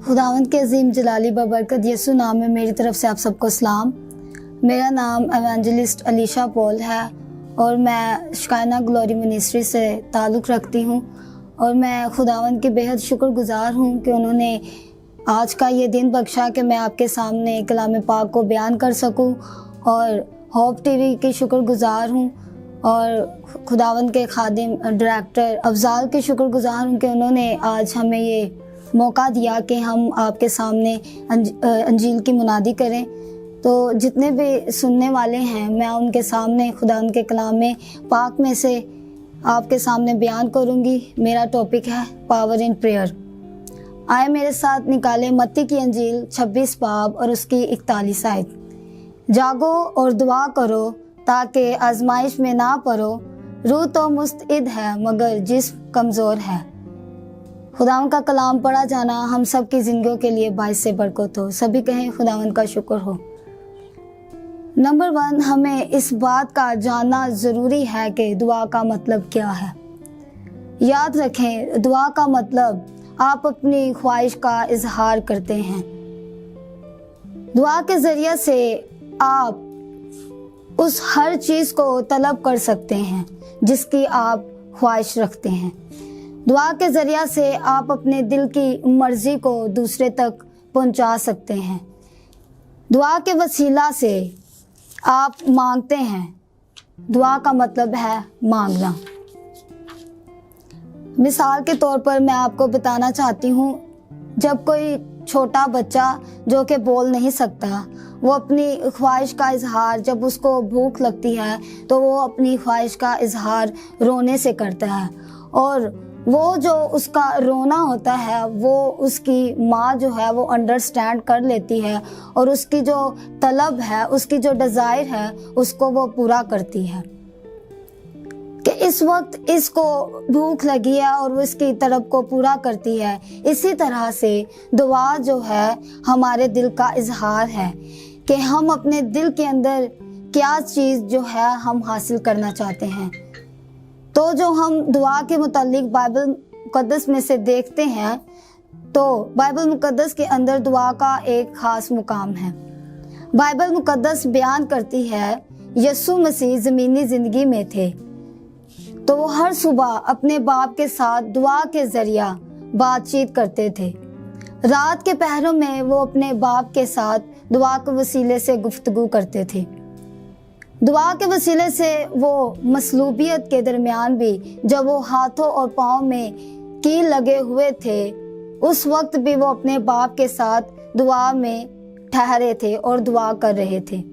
खुदावंद के अजीम जलाली बबरकत यसु नाम में मेरी तरफ से आप सबको सलाम। मेरा नाम एवेंजलिस्ट अलीशा पॉल है और मैं शिकायना ग्लोरी मिनिस्ट्री से ताल्लुक़ रखती हूँ और मैं खुदावंद की बेहद शुक्रगुज़ार हूँ कि उन्होंने आज का ये दिन बख्शा कि मैं आपके सामने कलाम पाक को बयान कर सकूँ। और होप टीवी की शुक्रगुज़ार हूँ और खुदावंद के खादिम डायरेक्टर अफजाल के शुक्रगुज़ार हूँ कि उन्होंने आज हमें ये मौका दिया कि हम आपके सामने अंजील की मुनादी करें। तो जितने भी सुनने वाले हैं मैं उनके सामने खुदावंद के कलाम में पाक में से आपके सामने बयान करूंगी। मेरा टॉपिक है पावर इन प्रेयर। आए मेरे साथ निकाले मत्ती की अंजील 26 बाब और उसकी 41 आयत। जागो और दुआ करो ताकि आजमाइश में ना पड़ो, रूह तो मुस्तइद है मगर जिस्म कमज़ोर है। खुदावन का कलाम पढ़ा जाना हम सब की ज़िंदगियों के लिए बाइस से बरकत हो। सभी कहें खुदावन का शुक्र हो। नंबर 1, हमें इस बात का जानना ज़रूरी है कि दुआ का मतलब क्या है। याद रखें, दुआ का मतलब आप अपनी ख्वाहिश का इजहार करते हैं। दुआ के ज़रिए से आप उस हर चीज़ को तलब कर सकते हैं जिसकी आप ख्वाहिश रखते हैं। दुआ के ज़रिए से आप अपने दिल की मर्ज़ी को दूसरे तक पहुंचा सकते हैं। दुआ के वसीला से आप मांगते हैं। दुआ का मतलब है मांगना। मिसाल के तौर पर मैं आपको बताना चाहती हूँ, जब कोई छोटा बच्चा जो कि बोल नहीं सकता वो अपनी ख्वाहिश का इजहार, जब उसको भूख लगती है तो वो अपनी ख्वाहिश का इजहार रोने से करता है। और वो जो उसका रोना होता है वो उसकी माँ जो है वो अंडरस्टैंड कर लेती है और उसकी जो तलब है, उसकी जो डिज़ायर है उसको वो पूरा करती है कि इस वक्त इसको भूख लगी है और वो इसकी तलब को पूरा करती है। इसी तरह से दुआ जो है हमारे दिल का इजहार है कि हम अपने दिल के अंदर क्या चीज़ जो है हम हासिल करना चाहते हैं। तो जो हम दुआ के मुतालिक बाइबल मुकद्दस में से देखते हैं तो बाइबल मुकद्दस के अंदर दुआ का एक ख़ास मुकाम है। बाइबल मुकद्दस बयान करती है यीशु मसीह ज़मीनी ज़िंदगी में थे तो वो हर सुबह अपने बाप के साथ दुआ के ज़रिया बातचीत करते थे। रात के पहरों में वो अपने बाप के साथ दुआ के वसीले से गुफ्तगू करते थे। दुआ के वसीले से वो मसलूबियत के दरमियान भी, जब वो हाथों और पाँव में कील लगे हुए थे, उस वक्त भी वो अपने बाप के साथ दुआ में ठहरे थे और दुआ कर रहे थे।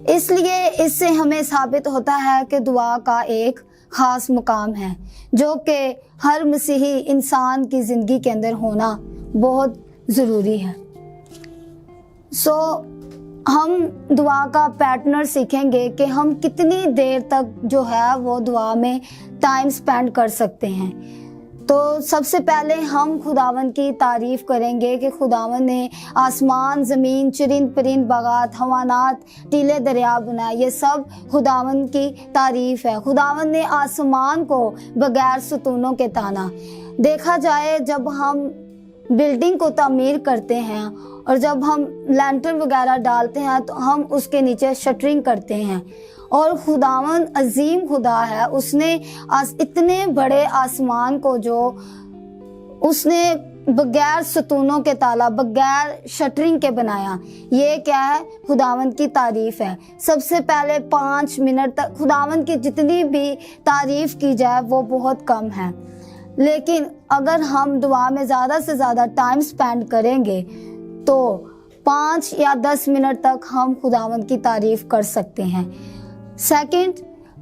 इसलिए इससे हमें साबित होता है कि दुआ का एक ख़ास मुकाम है जो कि हर मसीही इंसान की ज़िंदगी के अंदर होना बहुत ज़रूरी है। हम दुआ का पैटर्न सीखेंगे कि हम कितनी देर तक जो है वो दुआ में टाइम स्पेंड कर सकते हैं। तो सबसे पहले हम खुदावंद की तारीफ़ करेंगे कि खुदावंद ने आसमान, ज़मीन, चरिंद परिंद, बागात, हवानात, टीले, दरिया बनाए। ये सब खुदावंद की तारीफ़ है। खुदावंद ने आसमान को बगैर सतूनों के ताना। देखा जाए, जब हम बिल्डिंग को तामीर करते हैं और जब हम लैंटर्न वगैरह डालते हैं तो हम उसके नीचे शटरिंग करते हैं। और खुदावंद अजीम खुदा है, उसने इतने बड़े आसमान को जो उसने बगैर सतूनों के ताला, बगैर शटरिंग के बनाया। ये क्या है? खुदावंद की तारीफ़ है। सबसे पहले 5 मिनट तक खुदावंद की जितनी भी तारीफ़ की जाए वो बहुत कम है, लेकिन अगर हम दुआ में ज़्यादा से ज़्यादा टाइम स्पेंड करेंगे तो 5 या 10 मिनट तक हम खुदावंद की तारीफ़ कर सकते हैं। सेकंड,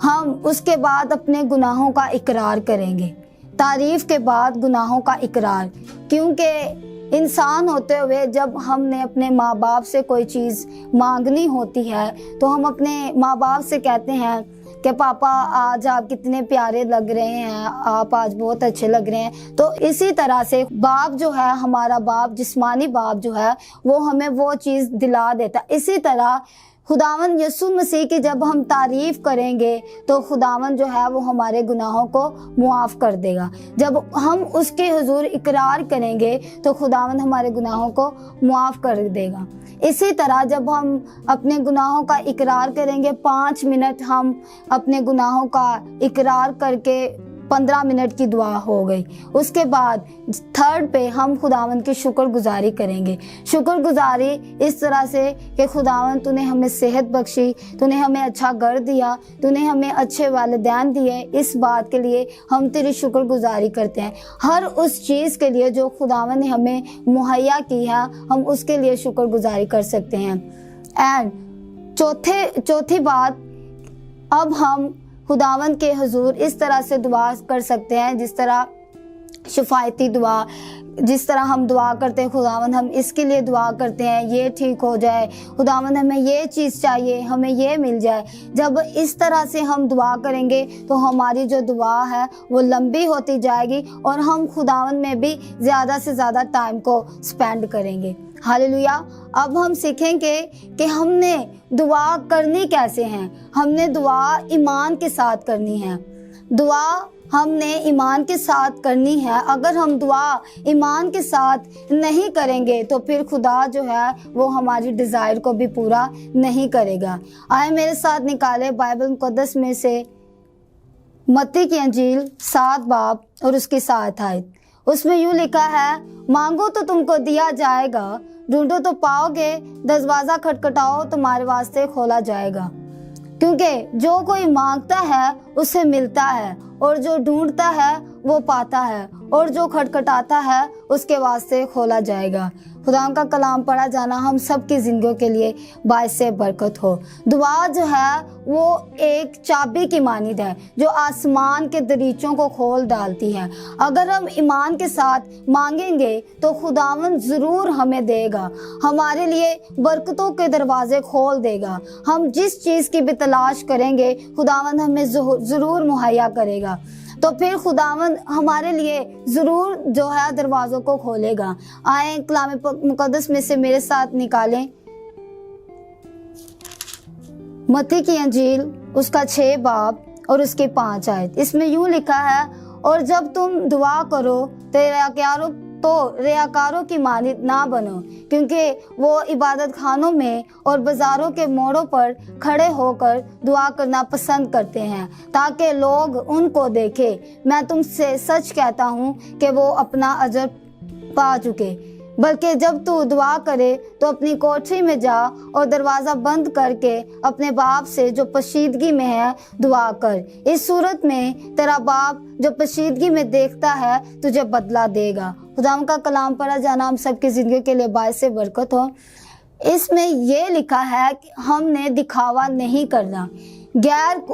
हम उसके बाद अपने गुनाहों का इकरार करेंगे। तारीफ़ के बाद गुनाहों का इकरार, क्योंकि इंसान होते हुए जब हमने अपने माँ बाप से कोई चीज़ मांगनी होती है तो हम अपने माँ बाप से कहते हैं कि पापा आज आप कितने प्यारे लग रहे हैं, आप आज बहुत अच्छे लग रहे हैं। तो इसी तरह से बाप जो है, हमारा बाप, जिस्मानी बाप जो है, वो हमें वो चीज़ दिला देता। इसी तरह खुदावन यीशु मसीह की जब हम तारीफ करेंगे तो खुदावन जो है वो हमारे गुनाहों को मुआफ़ कर देगा। जब हम उसके हुजूर इकरार करेंगे तो खुदावन हमारे गुनाहों को मुआफ़ कर देगा। इसी तरह जब हम अपने गुनाहों का इकरार करेंगे, 5 मिनट हम अपने गुनाहों का इकरार करके 15 मिनट की दुआ हो गई। उसके बाद 3rd पे हम खुदावन की शुक्रगुजारी करेंगे। शुक्रगुजारी इस तरह से कि खुदावन तूने हमें सेहत बख्शी, तूने हमें अच्छा घर दिया, तूने हमें अच्छे वालिदैन दिए, इस बात के लिए हम तेरी शुक्रगुजारी करते हैं। हर उस चीज़ के लिए जो खुदावन ने हमें मुहैया की है, हम उसके लिए शुक्रगुजारी कर सकते हैं। एंड चौथी बात, अब हम खुदावन के हुजूर इस तरह से दुआ कर सकते हैं, जिस तरह शिफायती दुआ, जिस तरह हम दुआ करते हैं, खुदावन हम इसके लिए दुआ करते हैं, ये ठीक हो जाए, खुदावन हमें ये चीज़ चाहिए, हमें ये मिल जाए। जब इस तरह से हम दुआ करेंगे तो हमारी जो दुआ है वो लंबी होती जाएगी और हम खुदावन में भी ज़्यादा से ज़्यादा टाइम को स्पेंड करेंगे। हालेलुया। अब हम सीखेंगे कि हमने दुआ करनी कैसे है। हमने दुआ ईमान के साथ करनी है। दुआ हमने ईमान के साथ करनी है। अगर हम दुआ ईमान के साथ नहीं करेंगे तो फिर खुदा जो है वो हमारी डिज़ायर को भी पूरा नहीं करेगा। आए मेरे साथ निकाले बाइबल मुक़द्दस में से मत्ती की अंजील 7 बाब और उसकी 7 आयत। उसमें यूँ लिखा है, मांगो तो तुमको दिया जाएगा, ढूंढो तो पाओगे, दरवाज़ा खटखटाओ तुम्हारे वास्ते खोला जाएगा। क्योंकि जो कोई मांगता है उसे मिलता है, और जो ढूंढता है वो पाता है, और जो खटखटाता है उसके वास्ते खोला जाएगा। खुदा का कलाम पढ़ा जाना हम सब की ज़िंदगियों के लिए बाइस से बरकत हो। दुआ जो है वो एक चाबी की मानिद है जो आसमान के दरीचों को खोल डालती है। अगर हम ईमान के साथ मांगेंगे तो खुदावन ज़रूर हमें देगा, हमारे लिए बरकतों के दरवाजे खोल देगा। हम जिस चीज़ की भी तलाश करेंगे खुदावन हमें ज़रूर मुहैया करेगा। तो फिर खुदावन हमारे लिए ज़रूर जो है दरवाज़ों को खोलेगा। आए कलाम मुक़द्दस में से मेरे साथ निकालें मत्ती की अंजील उसका 6 बाब और उसके 5 आयत। इसमें यूँ लिखा है, और जब तुम दुआ करो तो रियाकारों की मानिद ना बनो, क्योंकि वो इबादत खानों में और बाज़ारों के मोड़ों पर खड़े होकर दुआ करना पसंद करते हैं ताकि लोग उनको देखें। मैं तुमसे सच कहता हूँ कि वो अपना अजर पा चुके। बल्कि जब तू दुआ करे तो अपनी कोठरी में जा और दरवाज़ा बंद करके अपने बाप से जो पोशीदगी में है दुआ कर। इस सूरत में तेरा बाप जो पोशीदगी में देखता है तुझे बदला देगा। खुदा का कलाम पढ़ा जाना हम सबकी ज़िंदगी के लिए बाइस से बरकत हो। इसमें ये लिखा है कि हमने दिखावा नहीं करना, गैर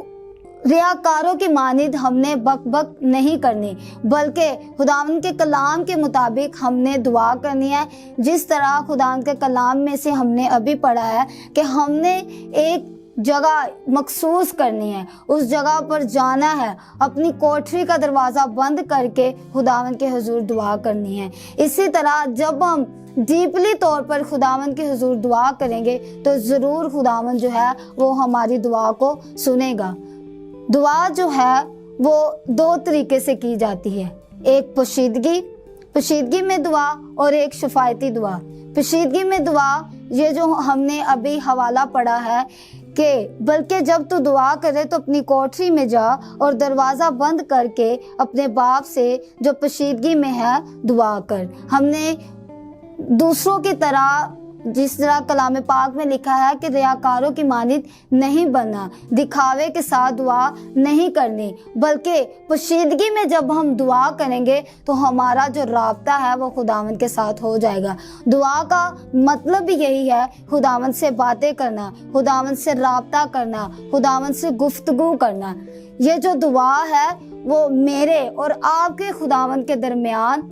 रियाकारों की मानिद हमने बक नहीं करनी, बल्कि खुदावन के कलाम के मुताबिक हमने दुआ करनी है। जिस तरह खुदावन के कलाम में से हमने अभी पढ़ा है कि हमने एक जगह मखसूस करनी है, उस जगह पर जाना है, अपनी कोठरी का दरवाज़ा बंद करके खुदावन के हुजूर दुआ करनी है। इसी तरह जब हम डीपली तौर पर खुदावन के हुजूर दुआ करेंगे तो ज़रूर खुदावन जो है वो हमारी दुआ को सुनेगा। दुआ जो है वो 2 तरीके से की जाती है, एक पोशीदगी में दुआ और एक शिफायती दुआ। पोशीदगी में दुआ ये जो हमने अभी हवाला पढ़ा है कि बल्कि जब तू दुआ करे तो अपनी कोठरी में जा और दरवाज़ा बंद करके अपने बाप से जो पोशीदगी में है दुआ कर। हमने दूसरों की तरह, जिस तरह कलाम पाक में लिखा है कि रियाकारों की मानिद नहीं बनना, दिखावे के साथ दुआ नहीं करनी, बल्कि पोशीदगी में जब हम दुआ करेंगे तो हमारा जो राब्ता है वो खुदावंद के साथ हो जाएगा। दुआ का मतलब भी यही है, खुदावंद से बातें करना, खुदावंद से राब्ता करना, खुदावंद से गुफ्तगू करना। ये जो दुआ है वो मेरे और आपके खुदावंद के दरमियान,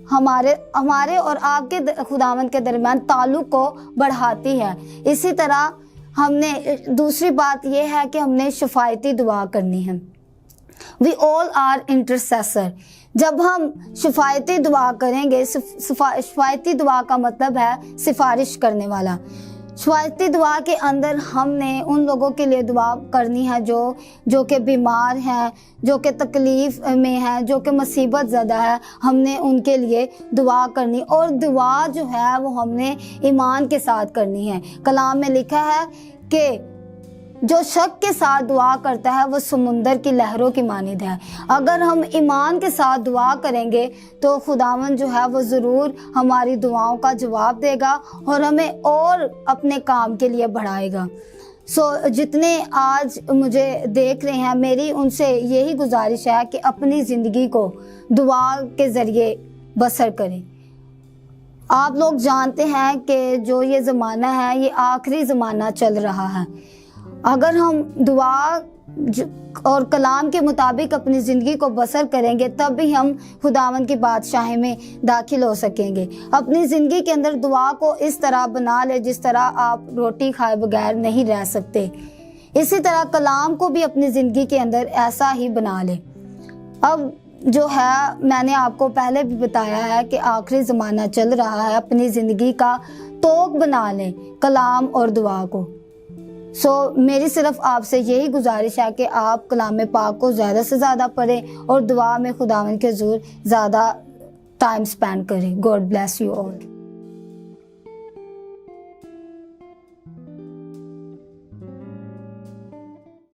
हमारे और आपके खुदावंद के दरमियान ताल्लुक को बढ़ाती है। इसी तरह हमने दूसरी बात यह है कि हमने शिफायती दुआ करनी है। We all are intercessor। जब हम शिफायती दुआ करेंगे, शिफायती दुआ का मतलब है सिफारिश करने वाला। شفاعتی دعا کے اندر ہم نے ان لوگوں کے لیے دعا کرنی ہے جو کہ بیمار ہیں، جو کہ تکلیف میں ہیں، جو کہ مصیبت زدہ ہے، ہم نے ان کے لیے دعا کرنی، اور دعا جو ہے وہ ہم نے ایمان کے ساتھ کرنی ہے۔ کلام میں لکھا ہے کہ جو شک کے ساتھ دعا کرتا ہے وہ سمندر کی لہروں کی مانند ہے۔ اگر ہم ایمان کے ساتھ دعا کریں گے تو خداوند جو ہے وہ ضرور ہماری دعاؤں کا جواب دے گا اور ہمیں اور اپنے کام کے لیے بڑھائے گا۔ جتنے آج مجھے دیکھ رہے ہیں، میری ان سے یہی گزارش ہے کہ اپنی زندگی کو دعا کے ذریعے بسر کریں۔ آپ لوگ جانتے ہیں کہ جو یہ زمانہ ہے یہ آخری زمانہ چل رہا ہے۔ اگر ہم دعا اور کلام کے مطابق اپنی زندگی کو بسر کریں گے تب بھی ہم خداوند کی بادشاہی میں داخل ہو سکیں گے۔ اپنی زندگی کے اندر دعا کو اس طرح بنا لے جس طرح آپ روٹی کھائے بغیر نہیں رہ سکتے، اسی طرح کلام کو بھی اپنی زندگی کے اندر ایسا ہی بنا لے۔ اب جو ہے میں نے آپ کو پہلے بھی بتایا ہے کہ آخری زمانہ چل رہا ہے، اپنی زندگی کا توق بنا لیں کلام اور دعا کو۔ میری صرف آپ سے یہی گزارش ہے کہ آپ کلام پاک کو زیادہ سے زیادہ پڑھیں اور دعا میں خداوند کے حضور زیادہ ٹائم سپینڈ کریں۔ God bless you all.